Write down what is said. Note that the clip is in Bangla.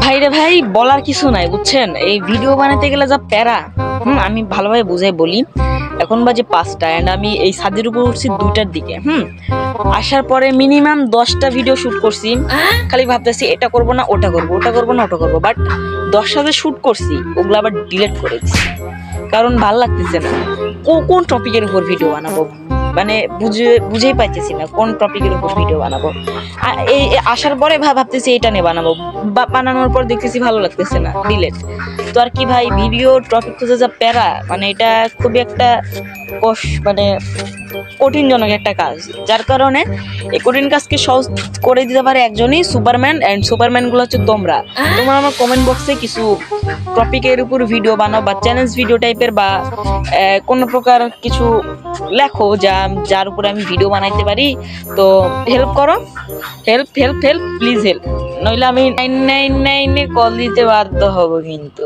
ভাইরে ভাই বলার কিছু নাই বুঝছেন, এই ভিডিও বানাতে গেলে যা প্যারা। আমি ভালোভাবে বুঝাই বলি। এখন বাজে 5টা এন্ড আমি এই ছাদের উপর উঠছি 2টার দিকে। আসার পরে মিনিমাম 10টা ভিডিও শুট করছি। খালি ভাবতেছি এটা করবো না ওটা করবো, ওটা করবো না ওটা করবো, বাট 10টা যে শুট করছি ওগুলো আবার ডিলিট করে দিচ্ছি, কারণ ভাল লাগতেছে না। কোন টপিকের উপর ভিডিও বানাবো মানে বুঝেই পাইতেছি না কোন টপিকের উপর ভিডিও বানাবো। এই আসার পরে ভাবতেছি এটা নিয়ে বানাবো, বানানোর পর দেখতেছি ভালো লাগতেছে না, ডিলেট। তো আর কি ভাই, ভিডিও টপিক খুঁজে যা প্যারা, মানে এটা খুবই একটা মানে কঠিনজনক একটা কাজ, যার কারণে এই কঠিন কাজকে সহজ করে দিতে পারে একজনই, সুপারম্যান। অ্যান্ড সুপারম্যান গুলো হচ্ছে তোমরা। আমার কমেন্ট বক্সে কিছু টপিকের উপর ভিডিও বানাও বা চ্যালেঞ্জ ভিডিও টাইপের বা কোনো প্রকার কিছু লেখো যার উপরে আমি ভিডিও বানাইতে পারি। তো হেল্প করো, help help help please help, নইলে আমি 999 কল দিতে বাধ্য হব কিন্তু।